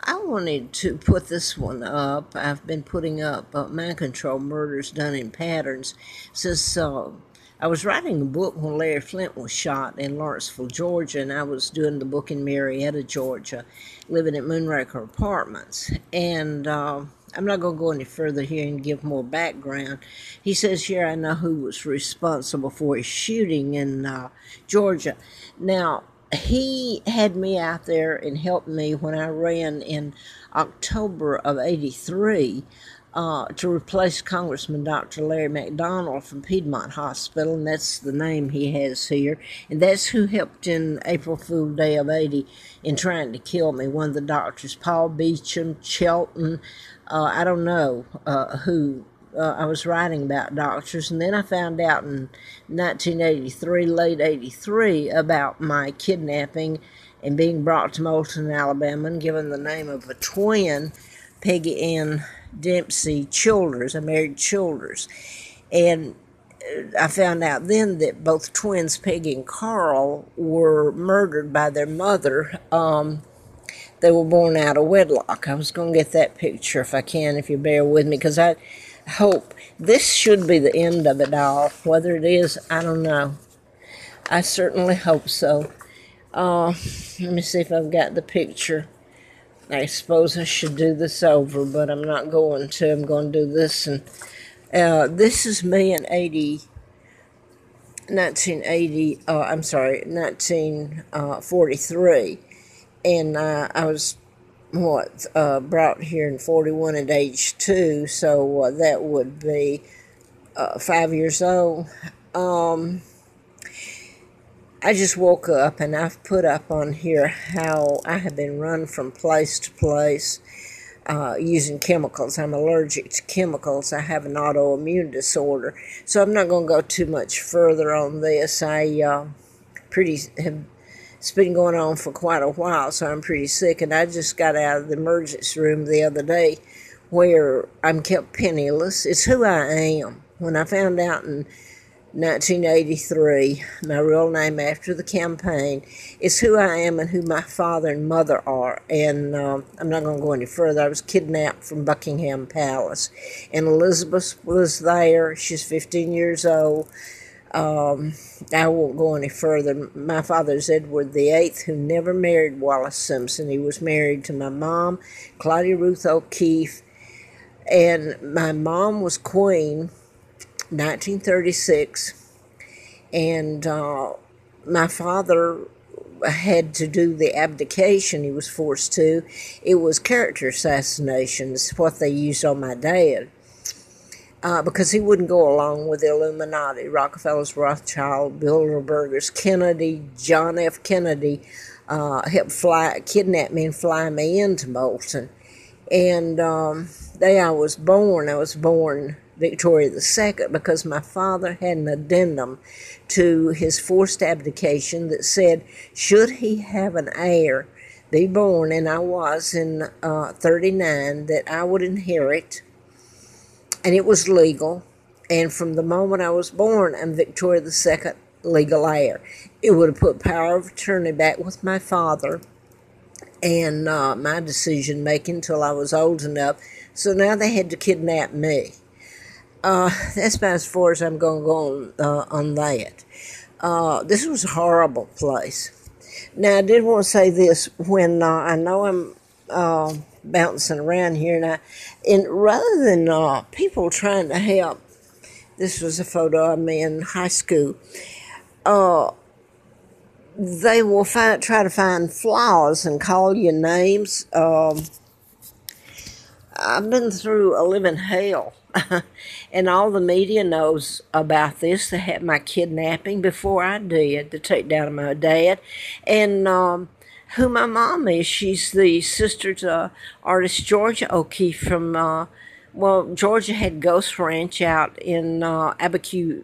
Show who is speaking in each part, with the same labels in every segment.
Speaker 1: I wanted to put this one up. I've been putting up mind control murders done in patterns since I was writing a book when Larry Flint was shot in Lawrenceville, Georgia, and I was doing the book in Marietta, Georgia, living at Moonraker Apartments. And I'm not going to go any further here and give more background. He says here, I know who was responsible for his shooting in Georgia. Now, he had me out there and helped me when I ran in October of '83 to replace Congressman Dr. Larry McDonald from Piedmont Hospital, and that's the name he has here. And that's who helped in April Fool Day of '80 in trying to kill me. One of the doctors, Paul Beecham, Chelton, I don't know who. I was writing about doctors, and then I found out in 1983, late '83, about my kidnapping and being brought to Moulton, Alabama, and given the name of a twin, Peggy Ann Dempsey Childers. I married Childers. And I found out then that both twins, Peggy and Carl, were murdered by their mother. They were born out of wedlock. I was going to get that picture if I can, if you bear with me, because I hope this should be the end of it all. Whether it is, I don't know. I certainly hope so. Let me see if I've got the picture. I suppose I should do this over, but I'm not going to. I'm going to do this. And this is me in 1943. And I was, brought here in 41 at age 2, so that would be 5 years old. I just woke up, and I've put up on here how I have been run from place to place using chemicals. I'm allergic to chemicals. I have an autoimmune disorder, so I'm not going to go too much further on this. It's been going on for quite a while, so I'm pretty sick, and I just got out of the emergency room the other day where I'm kept penniless. It's who I am. When I found out in 1983, my real name after the campaign, it's who I am and who my father and mother are, and I'm not going to go any further. I was kidnapped from Buckingham Palace, and Elizabeth was there. She's 15 years old. I won't go any further. My father's Edward VIII, who never married Wallace Simpson. He was married to my mom, Claudia Ruth O'Keefe, and my mom was queen, 1936, and my father had to do the abdication. He was forced to. It was character assassinations, what they used on my dad. Because he wouldn't go along with the Illuminati, Rockefellers, Rothschild, Bilderbergers, Kennedy, John F. Kennedy helped kidnap me and fly me into Moulton. And the day I was born Victoria II, because my father had an addendum to his forced abdication that said, should he have an heir be born, and I was in 39, that I would inherit. And it was legal, and from the moment I was born, I'm Victoria II, legal heir. It would have put power of attorney back with my father and my decision-making until I was old enough. So now they had to kidnap me. That's about as far as I'm going to go on that. This was a horrible place. Now, I did want to say this. When I know I'm bouncing around here, and rather than people trying to help, this was a photo of me in high school, they will try to find flaws and call you names. I've been through a living hell, and all the media knows about this. They had my kidnapping before I did, to take down my dad, and who my mom is. She's the sister to artist Georgia O'Keefe from, Georgia had Ghost Ranch out in Abiquiu,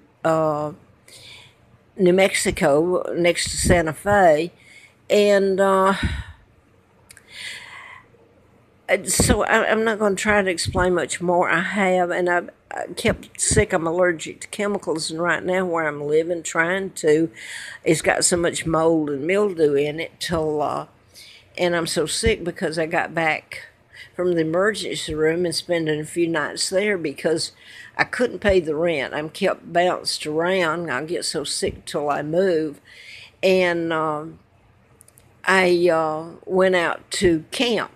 Speaker 1: New Mexico, next to Santa Fe, and so I'm not going to try to explain much more. I have, and I kept sick. I'm allergic to chemicals, and right now where I'm living, it's got so much mold and mildew in it And I'm so sick because I got back from the emergency room and spending a few nights there because I couldn't pay the rent. I'm kept bounced around. I get so sick till I move. And I went out to camp.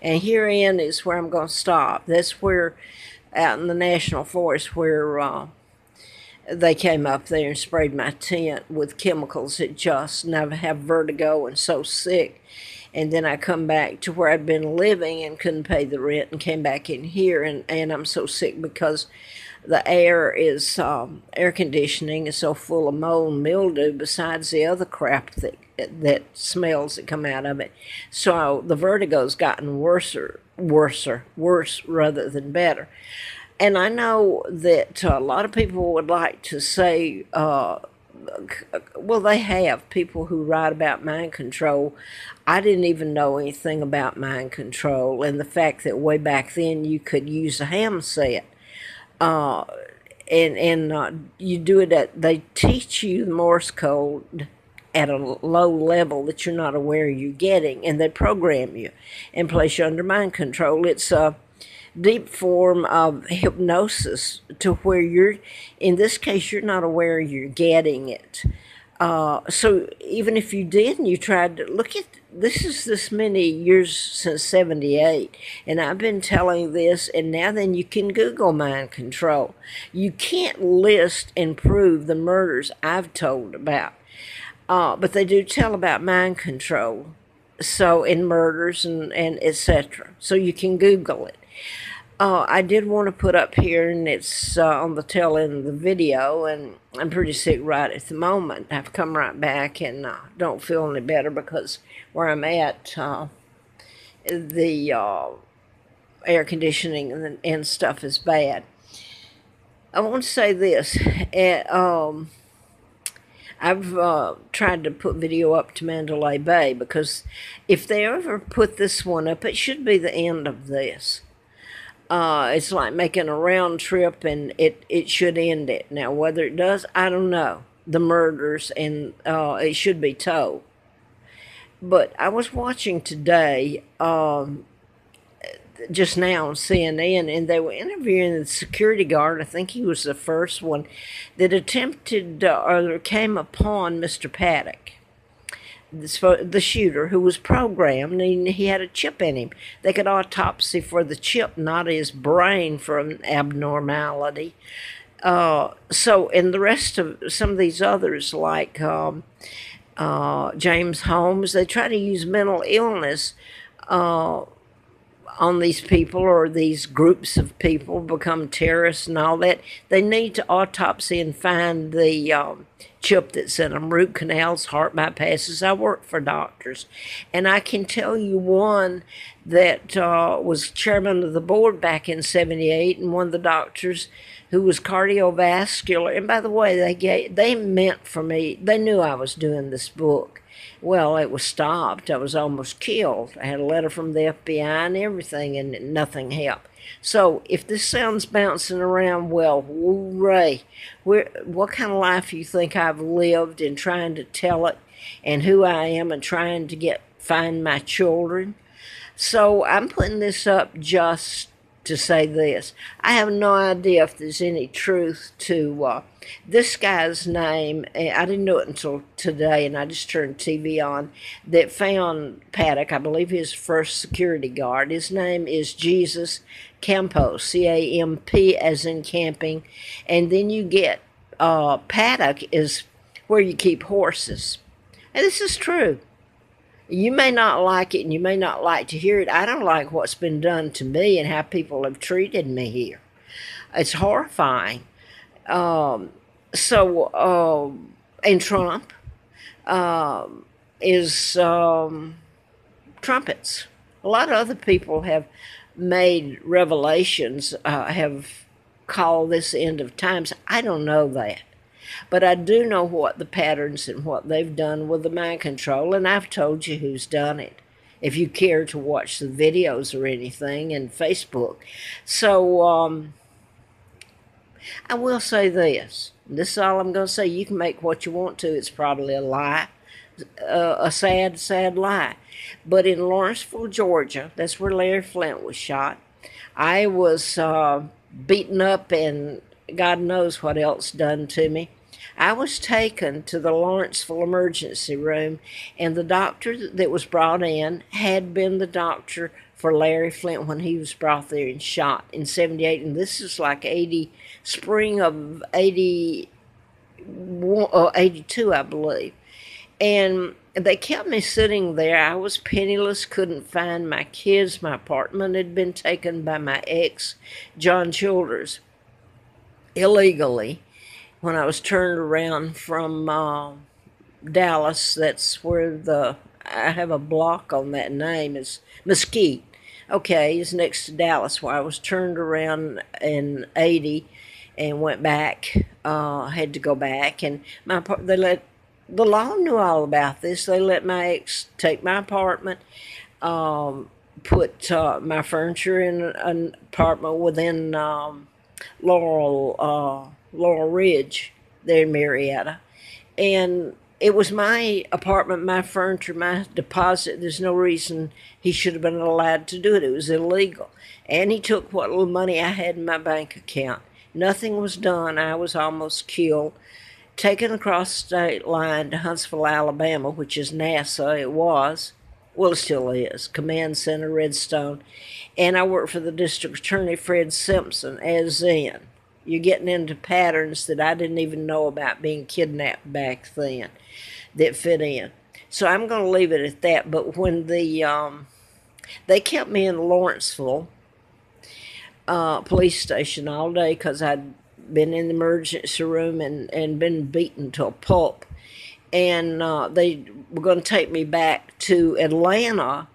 Speaker 1: And herein is where I'm going to stop. That's where, out in the National Forest, where they came up there and sprayed my tent with chemicals that just, and I have vertigo and so sick. And then I come back to where I'd been living and couldn't pay the rent and came back in here. And I'm so sick because the air conditioning is so full of mold and mildew besides the other crap that smells that come out of it. So the vertigo's gotten worse rather than better. And I know that a lot of people would like to say, well, they have people who write about mind control. I didn't even know anything about mind control, and the fact that way back then you could use a ham set. You do it they teach you the Morse code at a low level that you're not aware you're getting, and they program you and place you under mind control. It's a deep form of hypnosis to where you're, in this case, you're not aware you're getting it. So even if you did and you tried to look at, this is this many years since 78, and I've been telling this, and now then you can Google mind control. You can't list and prove the murders I've told about, but they do tell about mind control, so in murders and etc. So you can Google it. I did want to put up here, and it's on the tail end of the video, and I'm pretty sick right at the moment. I've come right back and don't feel any better because where I'm at, the air conditioning and stuff is bad. I want to say this. I've tried to put video up to Mandalay Bay because if they ever put this one up, it should be the end of this. It's like making a round trip, and it should end it. Now, whether it does, I don't know. The murders, and it should be told. But I was watching today, just now on CNN, and they were interviewing the security guard. I think he was the first one that attempted or came upon Mr. Paddock, the shooter, who was programmed, and he had a chip in him. They could autopsy for the chip, not his brain, for an abnormality. So, and the rest of some of these others, like James Holmes, they try to use mental illness on these people, or these groups of people become terrorists and all that. They need to autopsy and find the chip that's in them, root canals, heart bypasses. I work for doctors, and I can tell you one that was chairman of the board back in 78, and one of the doctors who was cardiovascular. And by the way, they meant for me, they knew I was doing this book. Well, it was stopped. I was almost killed. I had a letter from the FBI and everything, and nothing helped. So if this sounds bouncing around, well, Ray, what kind of life you think I've lived in trying to tell it, and who I am, and trying to find my children? So I'm putting this up just to say this. I have no idea if there's any truth to this guy's name. I didn't know it until today, and I just turned TV on, that found Paddock. I believe his first security guard. His name is Jesus CAMPOS, C-A-M-P as in camping. And then you get Paddock is where you keep horses. And this is true. You may not like it, and you may not like to hear it. I don't like what's been done to me and how people have treated me here. It's horrifying. And Trump is trumpets. A lot of other people have made revelations, have called this the end of times. I don't know that. But I do know what the patterns and what they've done with the mind control, and I've told you who's done it, if you care to watch the videos or anything, in Facebook. So I will say this. This is all I'm going to say. You can make what you want to. It's probably a lie, a sad, sad lie. But in Lawrenceville, Georgia, that's where Larry Flint was shot. I was beaten up and God knows what else done to me. I was taken to the Lawrenceville emergency room, and the doctor that was brought in had been the doctor for Larry Flint when he was brought there and shot in '78. And this is like spring of 82, I believe. And they kept me sitting there. I was penniless, couldn't find my kids. My apartment had been taken by my ex, John Childers, illegally. When I was turned around from Dallas, that's where I have a block on that name, is Mesquite. Okay, it's next to Dallas, where I was turned around in '80 and went back, had to go back. And the law knew all about this. They let my ex take my apartment, put my furniture in an apartment within Laurel Ridge there in Marietta. And it was my apartment, my furniture, my deposit. There's no reason he should have been allowed to do it. It was illegal. And he took what little money I had in my bank account. Nothing was done. I was almost killed. Taken across the state line to Huntsville, Alabama, which is NASA. It was. Well, it still is. Command Center, Redstone. And I worked for the district attorney, Fred Simpson, as in. You're getting into patterns that I didn't even know about being kidnapped back then that fit in. So I'm going to leave it at that. But when they kept me in Lawrenceville police station all day because I'd been in the emergency room and been beaten to a pulp. And they were going to take me back to Atlanta,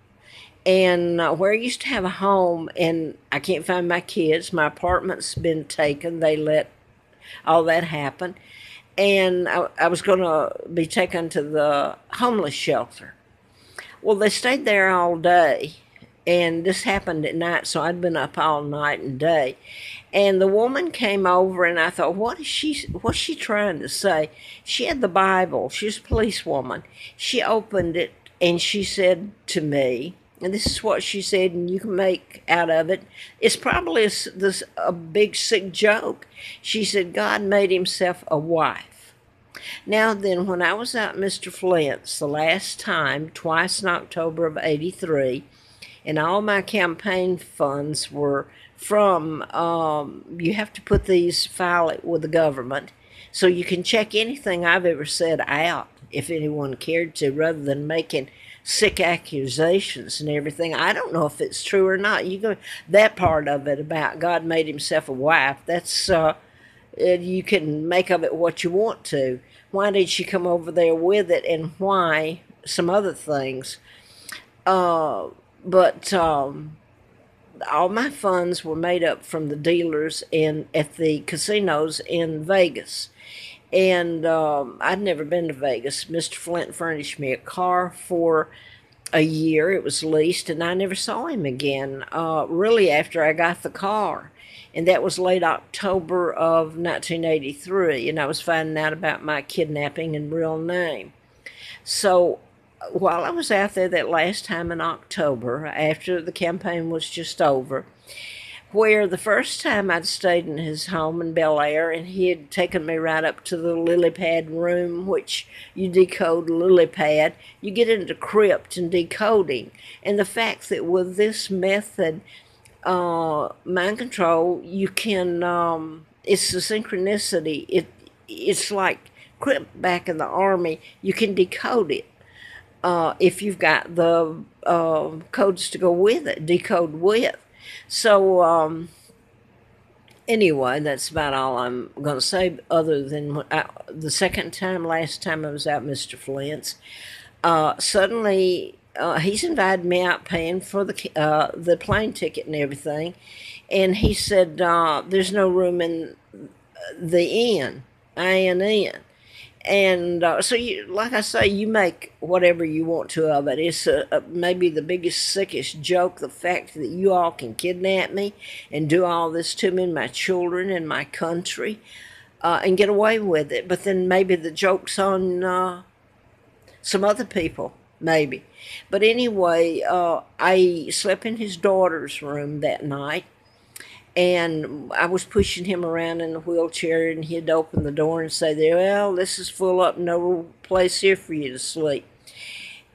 Speaker 1: and where I used to have a home, and I can't find my kids. My apartment's been taken. They let all that happen. And I was going to be taken to the homeless shelter. Well, they stayed there all day, and this happened at night, so I'd been up all night and day. And the woman came over, and I thought, what's she trying to say? She had the Bible. She's a policewoman. She opened it, and she said to me, and this is what she said, and you can make out of it. It's probably a big, sick joke. She said, God made himself a wife. Now then, when I was out at Mr. Flint's the last time, twice in October of '83, and all my campaign funds were from, you have to file it with the government, so you can check anything I've ever said out, if anyone cared to, rather than making sick accusations and everything. I don't know if it's true or not. That part of it about God made himself a wife, that's, you can make of it what you want to. Why did she come over there with it, and why some other things? But all my funds were made up from the dealers at the casinos in Vegas. And I'd never been to Vegas. Mr. Flint furnished me a car for a year. It was leased, and I never saw him again, really, after I got the car. And that was late October of 1983, and I was finding out about my kidnapping and real name. So while I was out there that last time in October, after the campaign was just over, where the first time I'd stayed in his home in Bel Air, and he had taken me right up to the lily pad room, which you decode lily pad. You get into crypt and decoding. And the fact that with this method, mind control, you can, it's the synchronicity. It's like crypt back in the Army. You can decode it. If you've got the codes to go with it, decode with. So, anyway, that's about all I'm going to say, other than the last time I was out Mr. Flint's, suddenly he's invited me out paying for the plane ticket and everything, and he said, there's no room in the inn, INN. And so, like I say, you make whatever you want to of it. It's maybe the biggest, sickest joke, the fact that you all can kidnap me and do all this to me and my children and my country and get away with it. But then maybe the joke's on some other people, maybe. But anyway, I slept in his daughter's room that night, and I was pushing him around in the wheelchair, and he'd open the door and say, "Well, this is full up, no place here for you to sleep."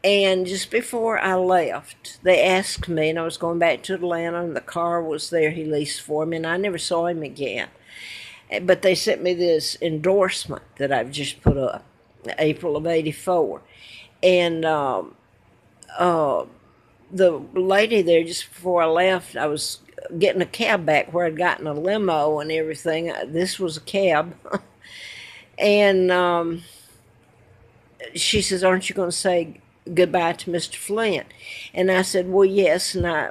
Speaker 1: And just before I left, they asked me, and I was going back to Atlanta, and the car was there he leased for me, and I never saw him again. But they sent me this endorsement that I've just put up, April of '84. And the lady there, just before I left, I was getting a cab back where I'd gotten a limo and everything. This was a cab. And she says, "Aren't you going to say goodbye to Mr. Flint?" And I said, "Well, yes." And I